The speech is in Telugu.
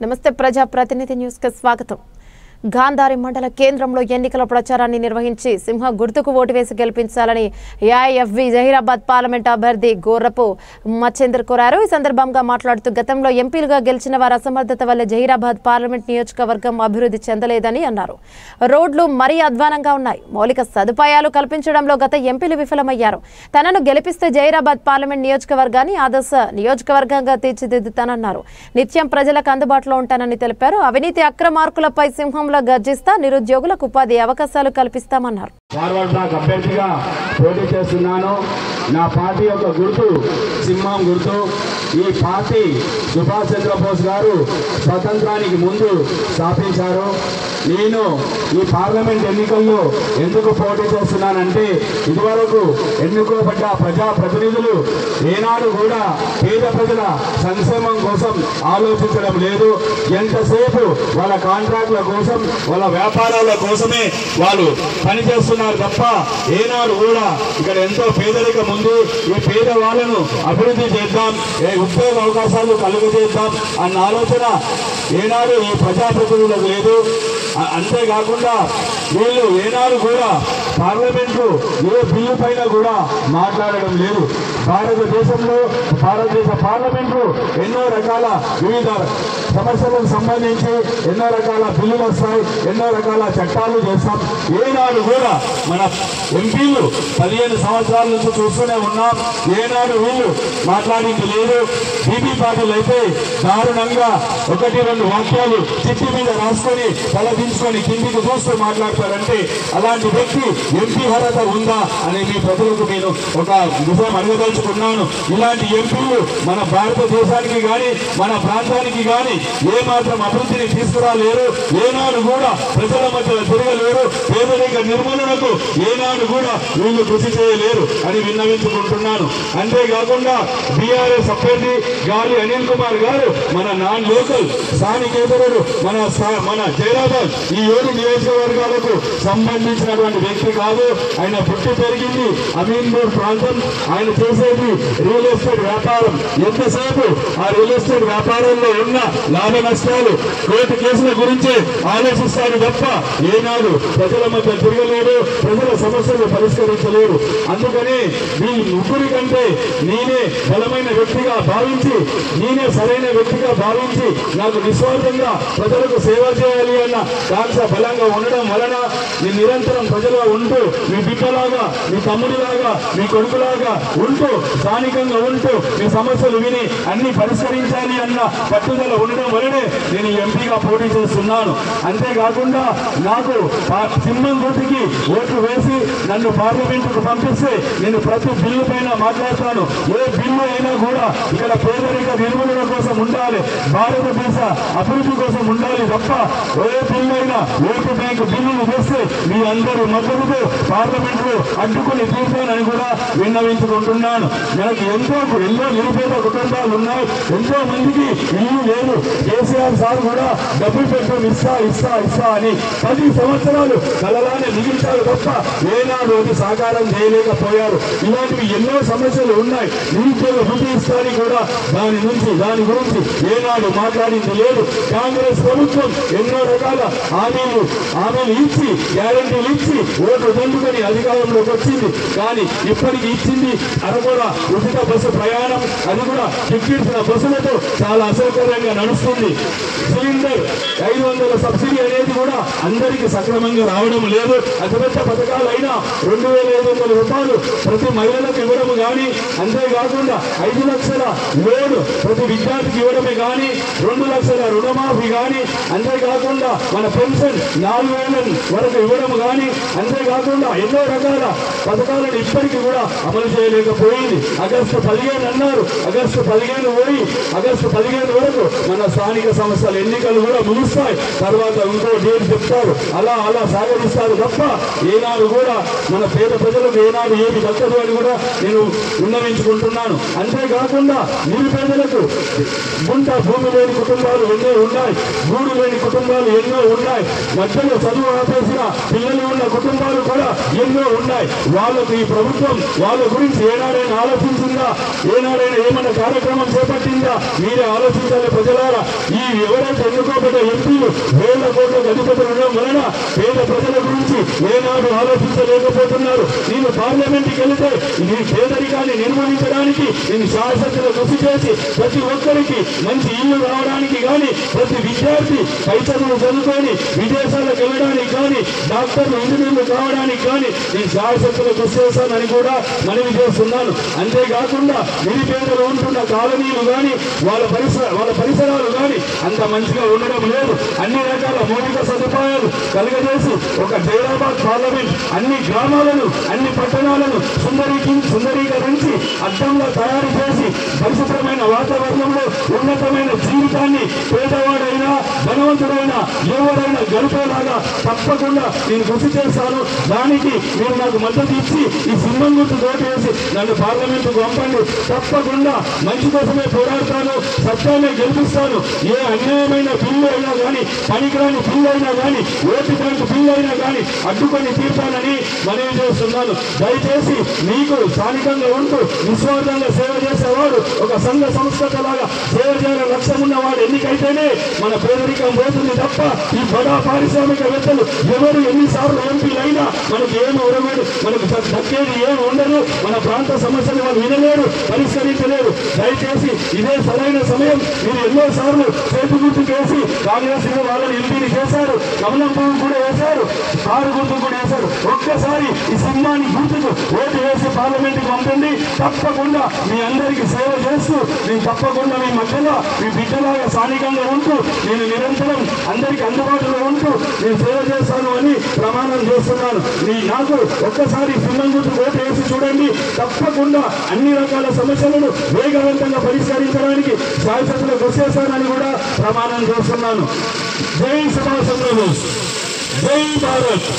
నమస్తే ప్రజా ప్రతినిధి న్యూస్ కి స్వాగతం. గాంధారి మండల కేంద్రంలో ఎన్నికల ప్రచారాన్ని నిర్వహించి సింహ గుర్తుకు ఓటు వేసి గెలిపించాలని ఏఐఎఫ్బి జహీరాబాద్ పార్లమెంట్ అభ్యర్థి గోర్రపు మచ్చేందర్ కోరారు. ఈ సందర్భంగా మాట్లాడుతూ గతంలో ఎంపీలుగా గెలిచిన వారి అసమర్థత వల్ల జహీరాబాద్ పార్లమెంట్ నియోజకవర్గం అభివృద్ధి చెందలేదని అన్నారు. రోడ్లు మరీ అధ్వానంగా ఉన్నాయి. మౌలిక సదుపాయాలు కల్పించడంలో గత ఎంపీలు విఫలమయ్యారు. తనను గెలిపిస్తే జహీరాబాద్ పార్లమెంట్ నియోజకవర్గాన్ని ఆదర్శ నియోజకవర్గంగా తీర్చిదిద్దుతానన్నారు. నిత్యం ప్రజలకు అందుబాటులో ఉంటానని తెలిపారు. అవినీతి అక్రమార్కులపై సింహంలో గర్జిస్తా నిరుద్యోగులకు ఉపాధి అవకాశాలు కల్పిస్తామన్నారు. ఫార్వర్డ్ బ్లాక్ అభ్యర్థిగా పోటీ చేస్తున్నాను. నా పార్టీ యొక్క గుర్తు సింహం గుర్తు. ఈ పార్టీ సుభాష్ చంద్రబోస్ గారు స్వతంత్రానికి ముందు స్థాపించారు. నేను ఈ పార్లమెంట్ ఎన్నికల్లో ఎందుకు పోటీ చేస్తున్నానంటే ఇదివరకు ఎన్నుకోబడ్డ ప్రజాప్రతినిధులు ఏనాడు కూడా పేద ప్రజల సంక్షేమం కోసం ఆలోచించడం లేదు. ఎంతసేపు వాళ్ళ కాంట్రాక్ట్ల కోసం వాళ్ళ వ్యాపారాల కోసమే వాళ్ళు పనిచేస్తున్నారు తప్ప ఏనాడు కూడా ఇక్కడ ఎంతో పేదరికం ఉంది, ఈ పేద వాళ్ళను అభివృద్ధి చేద్దాం, ఉద్యోగ అవకాశాలు కలుగజేద్దాం అన్న ఆలోచన ఏనాడు ఈ ప్రజాప్రతినిధులకు లేదు. అంతేకాకుండా వీళ్ళు ఏనాడు కూడా పార్లమెంటు ఏ బిల్లు పైన కూడా మాట్లాడడం లేదు. భారతదేశ పార్లమెంటు ఎన్నో రకాల వివిధ సమస్యలకు సంబంధించి ఎన్నో రకాల బిల్లులు వస్తాయి, ఎన్నో రకాల చట్టాలు చేస్తాం. ఏనాడు కూడా మన ఎంపీలు 15 సంవత్సరాల నుంచి చూస్తూనే ఉన్నాం. ఏనాడు వీళ్ళు మాట్లాడింది లేదు. బీబీ పార్టీలు అయితే దారుణంగా 1-2 వాక్యాలు చిట్టి మీద రాసుకొని తలదించుకొని కిందికి చూస్తూ మాట్లాడతారంటే అలాంటి వ్యక్తి ఎంపీ అర్హత ఉందా అని మీ ప్రజలకు నేను ఒక విషయం అడగదలుచుకున్నాను. ఇలాంటి ఎంపీలు మన భారతదేశానికి కానీ మన ప్రాంతానికి కానీ ఏమాత్రం అభివృద్ధిని తీసుకురాలేరు. ఏనాడు కూడా ప్రజల మధ్య తిరగలేరు. పేదరిక నిర్మూలనకు ఏనాడు కూడా వీళ్ళు కృషి చేయలేరు అని విన్నవించుకుంటున్నాను. అంతేకాకుండా బీఆర్ఎస్ అభ్యర్థి గాలి అనిల్ కుమార్ గారు మన నాన్ లోకల్ స్థానికేతరుడు, మన జైరాబాద్ ఈ 7 నియోజకవర్గాలకు సంబంధించినటువంటి వ్యక్తి కాదు. ఆయన పుట్టి పెరిగింది అమీన్పూర్ ప్రాంతం. ఆయన చేసేది రియల్ ఎస్టేట్ వ్యాపారం. ఎంతసేపు ఆ రియల్ ఎస్టేట్ వ్యాపారంలో ఉన్న లాభ నష్టాలు, కోర్టు కేసుల గురించే ఆలోచిస్తాడు తప్ప ఏనాడు ప్రజల మధ్య తిరగలేడు, ప్రజల సమస్యలు పరిష్కరించలేరు. అందుకని మీ ముగ్గురి కంటే నేనే బలమైన వ్యక్తిగా భావించి, నేనే సరైన వ్యక్తిగా భావించి నాకు నిస్వార్థంగా ప్రజలకు సేవ చేయాలి అన్న కాంక్ష బలంగా ఉండడం వలన నేను నిరంతరం ప్రజలుగా ఉంటూ మీ బిడ్డలాగా, మీ తమ్ముడిలాగా, మీ కొడుకులాగా ఉంటూ స్థానికంగా ఉంటూ మీ సమస్యలు విని అన్ని పరిష్కరించాలి అన్న పట్టుదల ఉండడం వలనే నేను ఎంపీగా పోటీ చేస్తున్నాను. అంతేకాకుండా నాకు సింహం గుర్తుకి ఓట్లు వేసి నన్ను పార్లమెంటుకు పంపిస్తే నేను ప్రతి బిల్లు పైన మాట్లాడతాను. ఏ బిల్లు అయినా కూడా ఇక్కడ పేదరిక నిర్మూలన కోసం ఉండాలి, భారతదేశ అభివృద్ధి కోసం ఉండాలి తప్ప ఏ బిల్లు అయినా ఓటు బ్యాంకు బిల్లులు వేస్తే మీ అందరూ మద్దతుతో పార్లమెంట్లో అడ్డుకుని తీర్చానని కూడా విన్నవించుకుంటున్నాను. మనకి ఎన్నో నిరుపేద కుటుంబాలు ఉన్నాయి, ఎంతో మందికి ఇల్లు లేదు. కేసీఆర్ సార్ కూడా డబ్బులు పెట్టుకుని ఇస్తా అని 10 సంవత్సరాలు కలలానే మిగిల్చారు తప్ప ఏనాడు అది సాకారం చేయలేకపోయారు. ఇలాంటివి ఎన్నో సమస్యలు ఉన్నాయి. నిరుద్యోగ వృద్ధి ఇస్తాని కూడా దాని గురించి ఏనాడు మాట్లాడింది లేదు. కాంగ్రెస్ ప్రభుత్వం ఎన్నో రకాల హామీలు ఇచ్చి, గ్యారంటీలు ఇచ్చి ఓట్లు దండుకొని అధికారంలోకి వచ్చింది. కానీ ఇప్పటికి ఇచ్చింది అరకొర ఉచిత బస్సు ప్రయాణం, అది కూడా టికెట్ల బస్సులతో చాలా అసౌకర్యంగా నడుస్తుంది. సిలిండర్ 500 సబ్సిడీ అనేది కూడా అందరికీ సక్రమంగా రావడం లేదు. అతిపెద్ద పథకాలైనా 2500 రూపాయలు ప్రతి మహిళలకు ఇవ్వడం కానీ, అంతేకాకుండా 5 లక్షల లోన్ ప్రతి విద్యార్థికి ఇవ్వడమే కానీ, 2 లక్షల రుణమాఫీ కానీ, అంతేకాకుండా మన పెన్షన్ 4,000 వరకు ఇవ్వడం కానీ, అంతేకాకుండా ఎన్నో రకాల పథకాలను ఇప్పటికీ కూడా అమలు చేయలేకపోయింది. ఆగస్టు 15 అన్నారు. ఆగస్టు 15 పోయి ఆగస్టు 15 వరకు మన స్థానిక సంస్థల ఎన్నికలు కూడా ముగుస్తాయి. తర్వాత ఇంకో డేట్ చెప్తారు. అలా సాగరిస్తారు తప్ప ఏనాడు కూడా మన పేద ప్రజలకు ఏనాడు ఏమి దక్కదు అని కూడా నేను విన్నవించుకుంటున్నాను. అంతేకాకుండా నిరుపేదలకు గుంట భూమి లేని కుటుంబాలు ఎన్నో ఉన్నాయి, గూడు లేని కుటుంబాలు ఎన్నో ఉన్నాయి, మధ్యలో చదువు ఆపేసిన పిల్లలు ఉన్న కుటుంబాలు కూడా ఎన్నో ఉన్నాయి. వాళ్ళకు ఈ ప్రభుత్వం వాళ్ళ గురించి ఏనాడైనా ఆలోచించిందా? ఏనాడైనా ఏమైనా కార్యక్రమం చేపట్టిందా? మీరే ఆలోచించాలి ప్రజలారా. ఈ ఎవరైతే ఎన్నుకోబడ్డ ఎంపీలు వేల కోట్లకు అధిపతులు ఉండడం వలన పేద ప్రజల గురించి ఏనాడు ఆలోచించలేకపోతున్నారు. నేను పార్లమెంట్కి వెళితే నీ పేదరికాన్ని నిర్మూలించడానికి నేను శాశ్వతగా కృషి చేసి ప్రతి ఒక్కరికి మంచి ఇల్లు రావడానికి కానీ, ప్రతి విద్యార్థి పై చదువులు చదువుకొని విదేశాలకు వెళ్ళడానికి కానీ, డాక్టర్లు ఇంజనీర్లు కావడానికి కానీ నేను శాశ్వతగా కృషి చేశానని కూడా మనవి చేస్తున్నాను. అంతేకాకుండా నిరుపేదలు ఉంటున్న కాలనీలు కానీ వాళ్ళ పరిసరాలు కానీ అంత మంచిగా ఉండడం లేదు. అన్ని రకాల మౌలిక సదుపాయాలు కలుగజేసి ఒక జైరాబాద్ పార్లమెంట్ అన్ని గ్రామాలను అన్ని పట్టణాలను సుందరీకరించి అద్దంలో తయారు చేసి పరిశుభ్రమైన వాతావరణంలో ఉన్నతమైన జీవితాన్ని పేదవాడైనా ధనవంతుడైనా ఎవరైనా గడిపేలాగా తప్పకుండా నేను కృషి చేస్తాను. దానికి మీరు నాకు మద్దతు ఇచ్చి ఈ సింహం గుర్తు ఓటు వేసి నన్ను పార్లమెంటుకు పంపండి. తప్పకుండా మంచి కోసమే పోరాడతాను, సత్యాన్ని గెలిపిస్తాను. ఏ అన్యాయమైన బిల్లు అయినా కానీ, పనికిరాని బిల్లు అయినా కానీ, ఓటు బ్యాంకు బిల్లు అయినా కానీ అడ్డుకొని తీర్చాలని మనవి చేస్తున్నాను. దయచేసి మీకు స్థానికంగా ఉంటూ నిస్వార్థంగా సేవ చేసేవాడు ఒక సంఘ సంస్కృతలాగా సేవ చేయాలని లక్ష్యం ఉన్నవాడు ఎన్నికైతేనే మన పేదరికం పోతుంది తప్ప ఈ బడా పారిశ్రామికవేత్తలు ఎవరు ఎన్నిసార్లు ఎంపీలైనా మనకి ఏమి ఉరవేడు, మనకు దక్కేది ఏమి ఉండదు. మన ప్రాంత సమస్యలు వాళ్ళు వినలేరు, పరిష్కరించలేరు. దయచేసి ఇదే సరైన సమయం. మీరు ఎన్నోసార్లు చేతి గుర్తు చేసి కాంగ్రెస్ వాళ్ళని ఎంపీని చేశారు, కమలం పువ్వు కూడా వేశారు, కారు గుర్తు కూడా వేశారు. ఒక్కసారి ఈ సింహాన్ని గుర్తుకు ఓటు వేసి పార్లమెంట్కి పంపండి. తప్పకుండా మీ అందరికీ సేవ చేస్తూ నేను తప్పకుండా మీ మధ్యలో మీ బిడ్డలాగా స్థానికంగా ఉంటూ నేను నిరంతరం అందరికీ అందుబాటులో ఉంటూ నేను సేవ చేస్తాను అని ప్రమాణం చేస్తున్నాను. నాకు ఒక్కసారి సింహం గుర్తు ఓటు వేసి చూడండి. తప్పకుండా అన్ని రకాల సమస్యలను వేగవంతంగా పరిష్కరించడానికి శాశ్వతగా కృషి చేస్తానని కూడా ప్రమాణం చేస్తున్నాను. జై సుభాష్ చంద్రబోస్, జై భారత్.